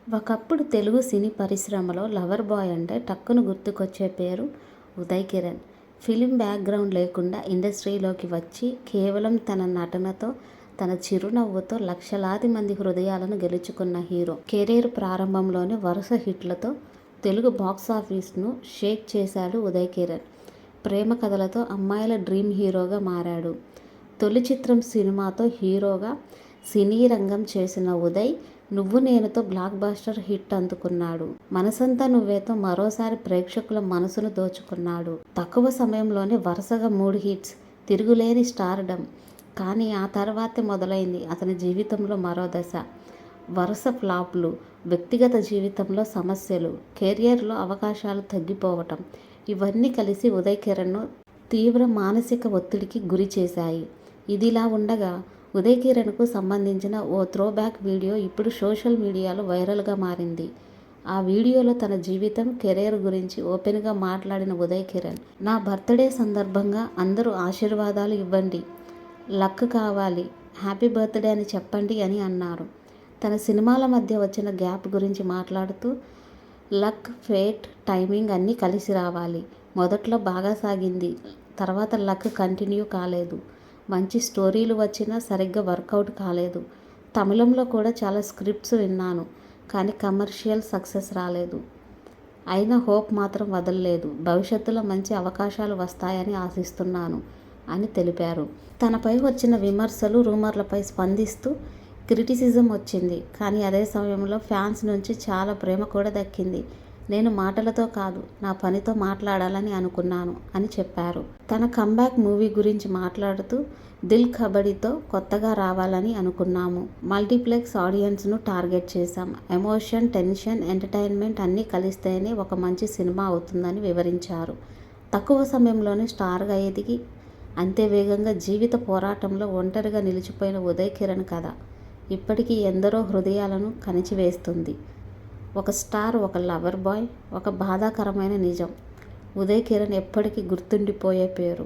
ఒకప్పుడు తెలుగు సినీ పరిశ్రమలో lover boy అంటే టక్కున గుర్తుకొచ్చే పేరు ఉదయ్ కిరణ్. ఫిలిం బ్యాక్గ్రౌండ్ లేకుండా ఇండస్ట్రీలోకి వచ్చి కేవలం తన నటనతో, తన చిరునవ్వుతో లక్షలాది మంది హృదయాలను గెలుచుకున్న హీరో. కెరీర్ ప్రారంభంలోనే వరుస హిట్లతో తెలుగు బాక్సాఫీస్ను షేక్ చేశాడు ఉదయ్ కిరణ్. ప్రేమ కథలతో అమ్మాయిల డ్రీమ్ హీరోగా మారాడు. తొలి చిత్రం సినిమాతో హీరోగా సినీ రంగం చేసిన ఉదయ్ 'నువ్వు నేను'తో బ్లాక్ బస్టర్ హిట్ అందుకున్నాడు. 'మనసంతా నువ్వే'తో మరోసారి ప్రేక్షకుల మనసును దోచుకున్నాడు. తక్కువ సమయంలోనే వరుసగా 3 హిట్స్, తిరుగులేని స్టార్డమ్. కానీ ఆ తర్వాతే మొదలైంది అతని జీవితంలో మరో దశ. వరుస ఫ్లాపులు, వ్యక్తిగత జీవితంలో సమస్యలు, కెరియర్లో అవకాశాలు తగ్గిపోవటం ఇవన్నీ కలిసి ఉదయ్ కిరణ్ను తీవ్ర మానసిక ఒత్తిడికి గురి చేశాయి. ఇదిలా ఉండగా ఉదయ్ కిరణ్కు సంబంధించిన ఓ త్రోబ్యాక్ వీడియో ఇప్పుడు సోషల్ మీడియాలో వైరల్గా మారింది. ఆ వీడియోలో తన జీవితం, కెరీర్ గురించి ఓపెన్గా మాట్లాడిన ఉదయ్ కిరణ్, నా బర్త్డే సందర్భంగా అందరూ ఆశీర్వాదాలు ఇవ్వండి, లక్ కావాలి, హ్యాపీ బర్త్డే అని చెప్పండి అని అన్నారు. తన సినిమాల మధ్య వచ్చిన గ్యాప్ గురించి మాట్లాడుతూ, లక్, ఫేట్, టైమింగ్ అన్నీ కలిసి రావాలి. మొదట్లో బాగా సాగింది, తర్వాత లక్ కంటిన్యూ కాలేదు. మంచి స్టోరీలు వచ్చినా సరిగ్గా వర్కౌట్ కాలేదు. తమిళంలో కూడా చాలా స్క్రిప్ట్స్ విన్నాను, కానీ కమర్షియల్ సక్సెస్ రాలేదు. అయినా హోప్ మాత్రం వదలలేదు. భవిష్యత్తులో మంచి అవకాశాలు వస్తాయని ఆశిస్తున్నాను అని తెలిపారు. తనపై వచ్చిన విమర్శలు, రూమర్లపై స్పందిస్తూ క్రిటిసిజం వచ్చింది. కానీ అదే సమయంలో ఫ్యాన్స్ నుంచి చాలా ప్రేమ కూడా దక్కింది. నేను మాటలతో కాదు, నా పనితో మాట్లాడాలని అనుకున్నాను అని చెప్పారు. తన కమ్బ్యాక్ మూవీ గురించి మాట్లాడుతూ, దిల్ కబడ్డీతో కొత్తగా రావాలని అనుకున్నాము. మల్టీప్లెక్స్ ఆడియన్స్ను టార్గెట్ చేశాం. ఎమోషన్, టెన్షన్, ఎంటర్టైన్మెంట్ అన్నీ కలిస్తేనే ఒక మంచి సినిమా అవుతుందని వివరించారు. తక్కువ సమయంలోనే స్టార్గా ఎదిగి అంతే వేగంగా జీవిత పోరాటంలో ఒంటరిగా నిలిచిపోయిన ఉదయ్ కిరణ్ కథ ఇప్పటికీ ఎందరో హృదయాలను కనిచివేస్తుంది. ఒక స్టార్, ఒక లవర్ బాయ్, ఒక బాధాకరమైన నిజం. ఉదయ్ కిరణ్ ఎప్పటికీ గుర్తుండిపోయే పేరు.